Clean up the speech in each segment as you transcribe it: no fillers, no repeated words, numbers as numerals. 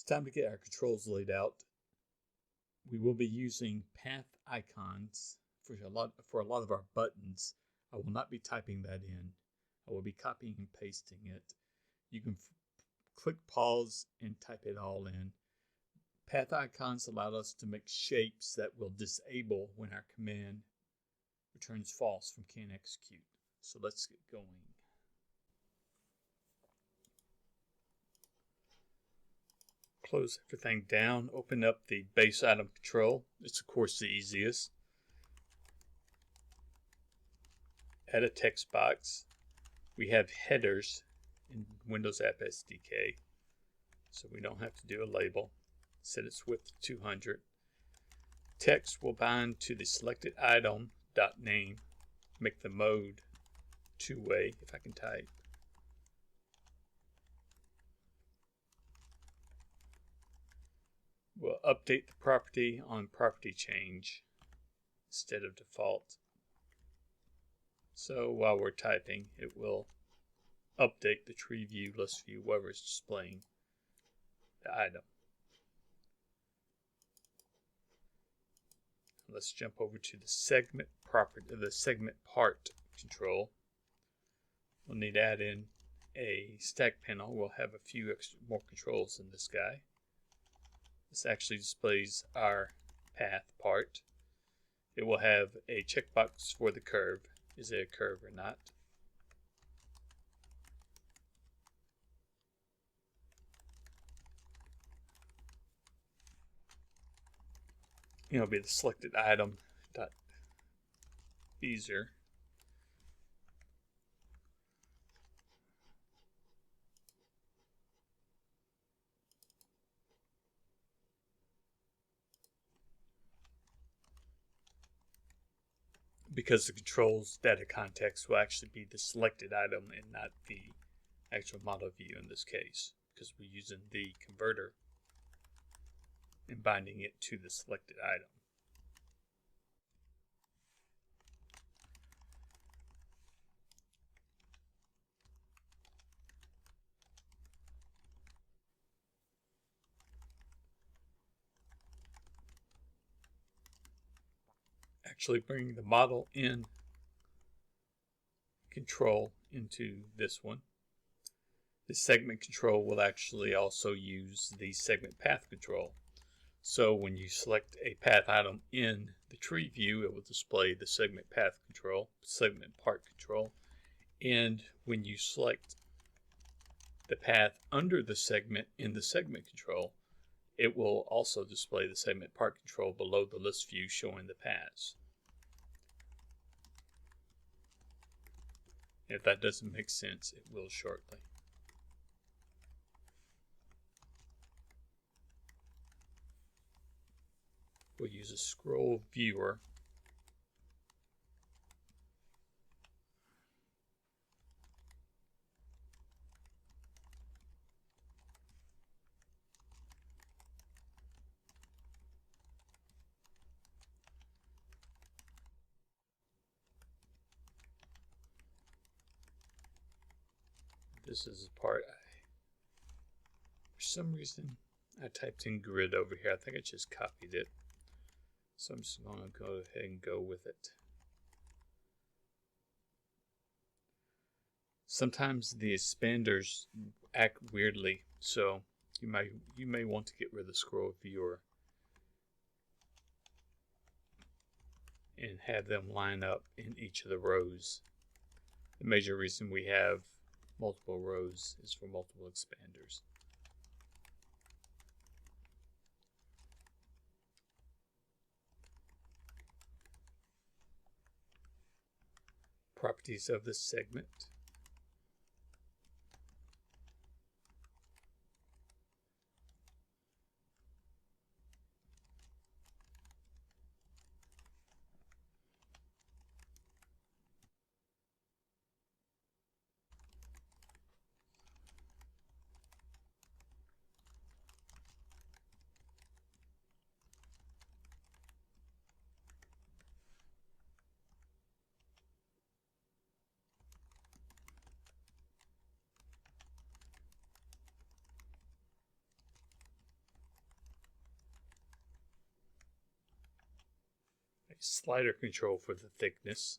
It's time to get our controls laid out. We will be using path icons for a lot of our buttons. I will not be typing that in. I will be copying and pasting it. You can click pause and type it all in. Path icons allow us to make shapes that will disable when our command returns false from can't execute. So let's get going. Close everything down, open up the base item control. It's of course the easiest. Add a text box. We have headers in Windows App SDK, so we don't have to do a label. Set its width to 200. Text will bind to the selected item .name. Make the mode two-way if I can type. We'll update the property on property change instead of default. So while we're typing, it will update the tree view, list view, whatever is displaying the item. Let's jump over to the segment property, the segment part control. We'll need to add in a stack panel. We'll have a few more controls in this guy. This actually displays our path part. It will have a checkbox for the curve. Is it a curve or not? It'll be the selected item .bezier. Because the controls data context will actually be the selected item and not the actual model view in this case, because we're using the converter and binding it to the selected item. Actually bringing the model in control into this one. The segment control will actually also use the segment path control. So when you select a path item in the tree view, it will display the segment path control, segment part control. And when you select the path under the segment in the segment control, it will also display the segment part control below the list view showing the paths. If that doesn't make sense, it will shortly. We'll use a scroll viewer. This is the part for some reason I typed in grid over here. I think I just copied it. So I'm just going to go ahead and go with it. Sometimes the expanders act weirdly, so you may want to get rid of the scroll viewer and have them line up in each of the rows. The major reason we have multiple rows is for multiple expanders. Properties of the segment. slider control for the thickness.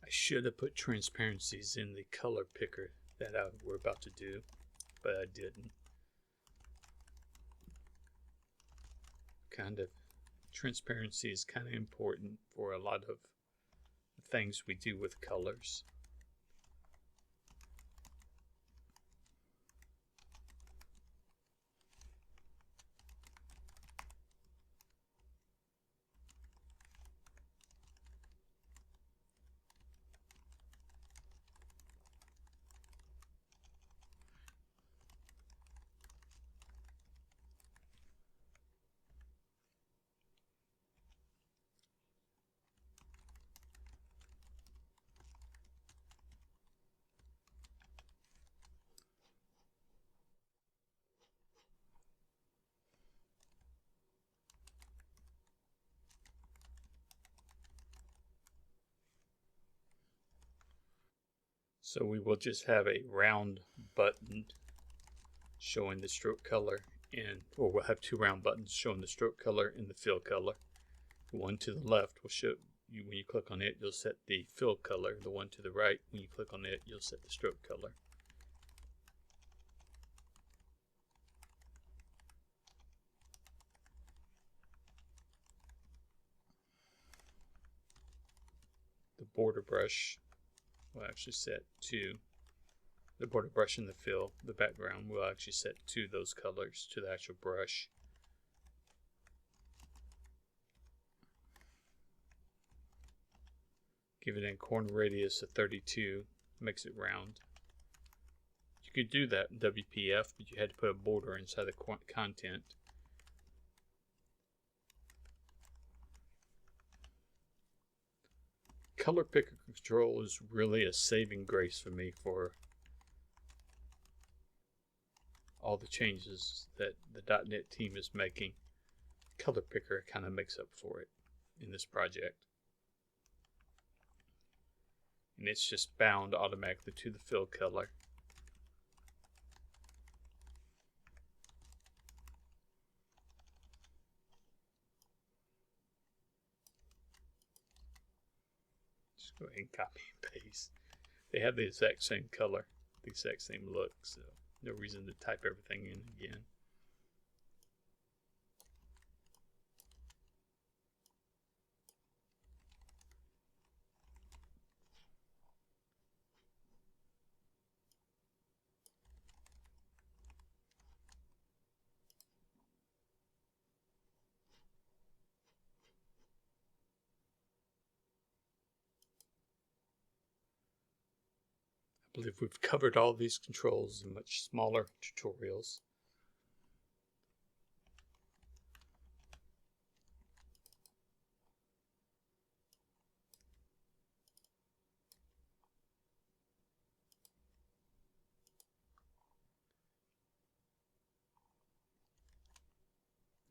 I should have put transparencies in the color picker that we're about to do, but I didn't. Transparency is kind of important for a lot of things we do with colors. So we will just have a round button showing the stroke color, or we'll have two round buttons showing the stroke color and the fill color. The one to the left will show you, when you click on it, you'll set the fill color. The one to the right, when you click on it, you'll set the stroke color. The border brush will actually set to the border brush and the fill. The background will actually set to those colors, to the actual brush. Give it a corner radius of 32, makes it round. You could do that in WPF, but you had to put a border inside the content. Color picker control is really a saving grace for me for all the changes that the .NET team is making. Color picker kind of makes up for it in this project. And it's just bound automatically to the fill color. Just go ahead and copy and paste. They have the exact same color, the exact same look, so no reason to type everything in again. I believe we've covered all these controls in much smaller tutorials.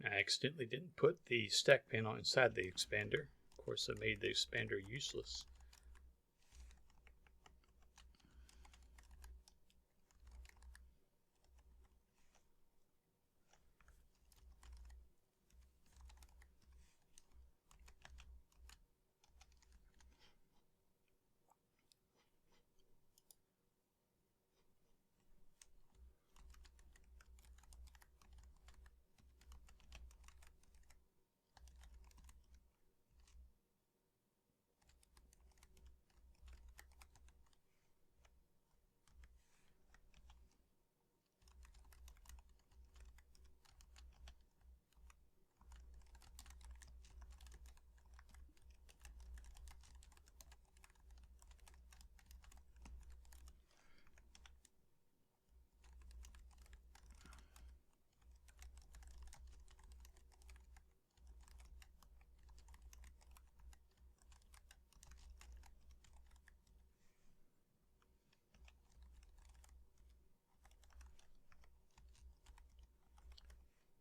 I accidentally didn't put the stack panel inside the expander. Of course, I made the expander useless.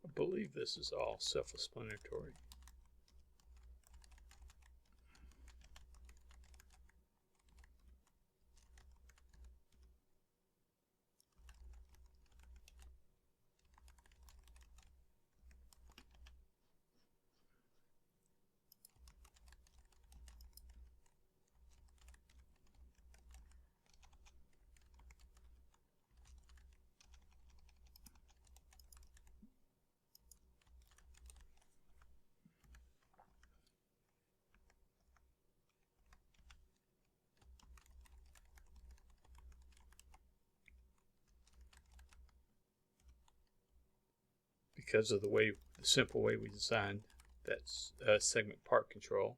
I believe this is all self-explanatory. because of the simple way we designed that segment part control,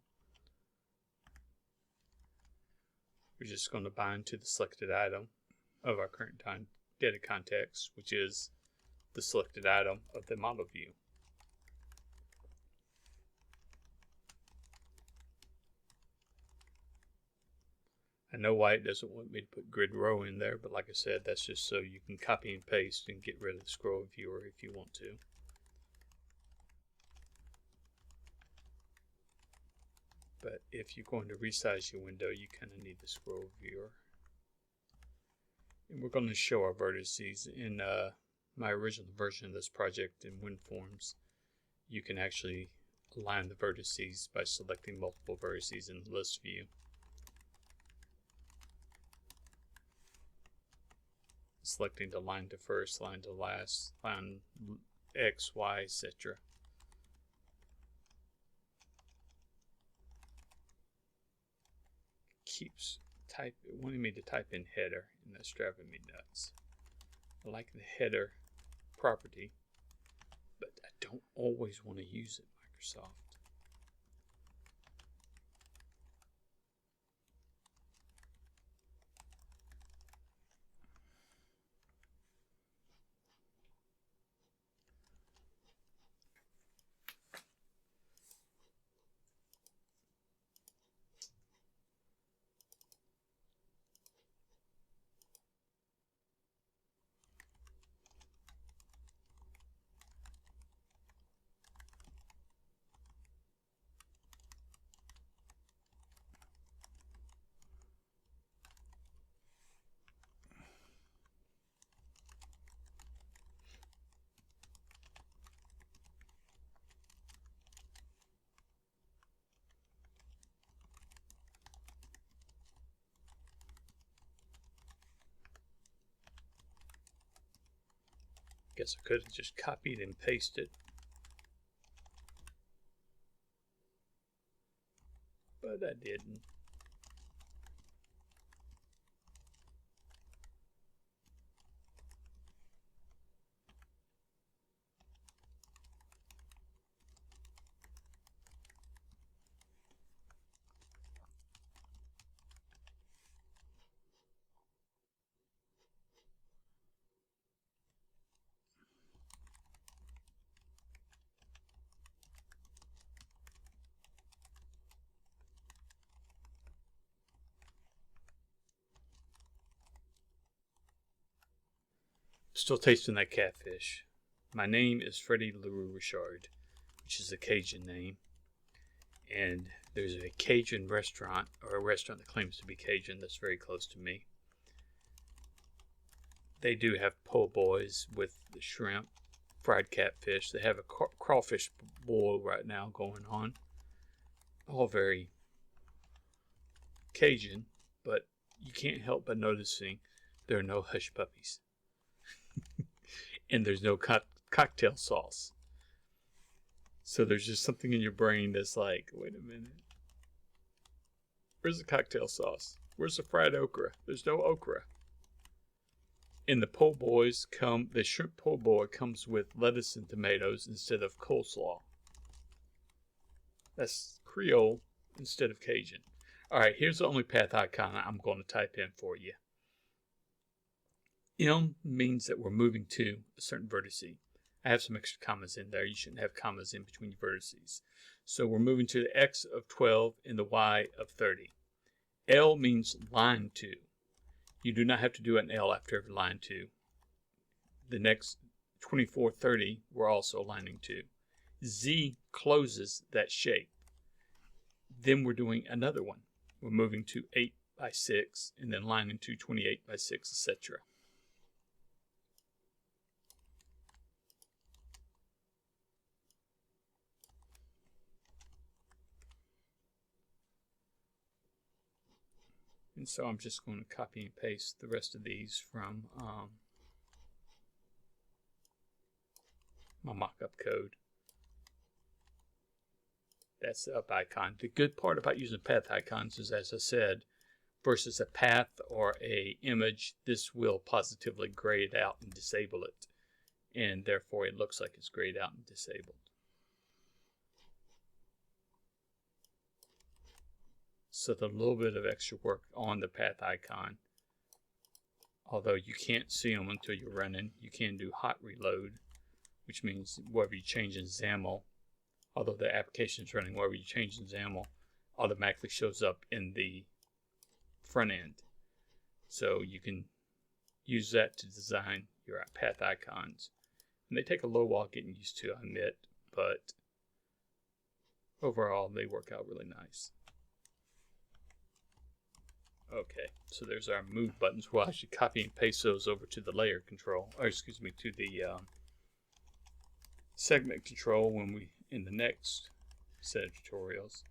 we're just going to bind to the selected item of our current time data context, which is the selected item of the model view. I know why it doesn't want me to put grid row in there, but like I said, that's just so you can copy and paste and get rid of the scroll viewer if you want to. But if you're going to resize your window, you kind of need the scroll viewer. And we're going to show our vertices in my original version of this project in WinForms. You can actually align the vertices by selecting multiple vertices in the list view. Selecting the line to first, line to last, line X, Y, etc. Keeps wanting me to type in header, and that's driving me nuts. I like the header property, but I don't always want to use it, Microsoft. Guess I could have just copied and pasted, but I didn't. Still tasting that catfish. My name is Freddie LaRue Richard, which is a Cajun name. And there's a Cajun restaurant, or a restaurant that claims to be Cajun, that's very close to me. They do have po' boys with the shrimp, fried catfish. They have a crawfish boil right now going on. All very Cajun, but you can't help but noticing there are no hush puppies. And there's no cocktail sauce. So there's just something in your brain that's like, wait a minute. Where's the cocktail sauce? Where's the fried okra? There's no okra. And the po' boys the shrimp po' boy comes with lettuce and tomatoes instead of coleslaw. That's Creole instead of Cajun. All right, here's the only path icon I'm going to type in for you. M means that we're moving to a certain vertex. I have some extra commas in there. You shouldn't have commas in between your vertices. So we're moving to the X of 12 and the Y of 30. L means line to. You do not have to do an L after every line to. The next 24, 30, we're also lining to. Z closes that shape. Then we're doing another one. We're moving to 8 by 6 and then lining to 28 by 6, etc. And so I'm just going to copy and paste the rest of these from my mock-up code. That's the up icon. The good part about using path icons is, as I said, versus a path or a image, this will positively gray it out and disable it. and therefore it looks like it's grayed out and disabled. So a little bit of extra work on the path icon. Although you can't see them until you're running, you can do hot reload, which means whatever you change in XAML, although the application is running, whatever you change in XAML automatically shows up in the front end. So you can use that to design your path icons. And they take a little while getting used to, I admit, but overall they work out really nice. Okay, so there's our move buttons. We'll actually copy and paste those over to the layer control, or excuse me, to the segment control when we in the next set of tutorials.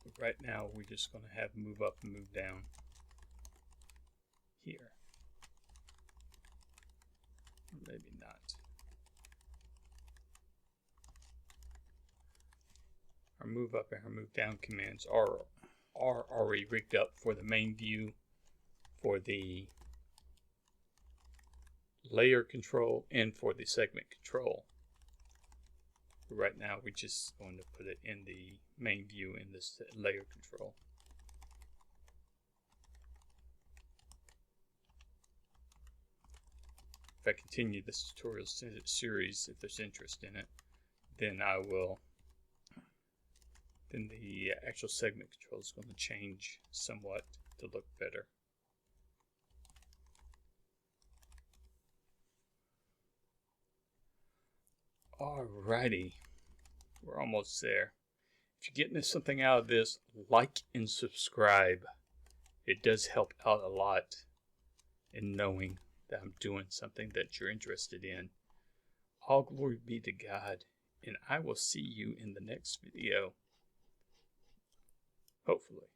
But right now we're just going to have move up and move down here. Maybe not. Our move up and our move down commands are already rigged up for the main view, for the layer control, and for the segment control. But right now we're just going to put it in the main view in this layer control. If I continue this tutorial series, if there's interest in it, then then the actual segment control is going to change somewhat to look better. Alrighty, we're almost there. If you're getting something out of this, like and subscribe. It does help out a lot in knowing that I'm doing something that you're interested in. All glory be to God, and I will see you in the next video. Hopefully.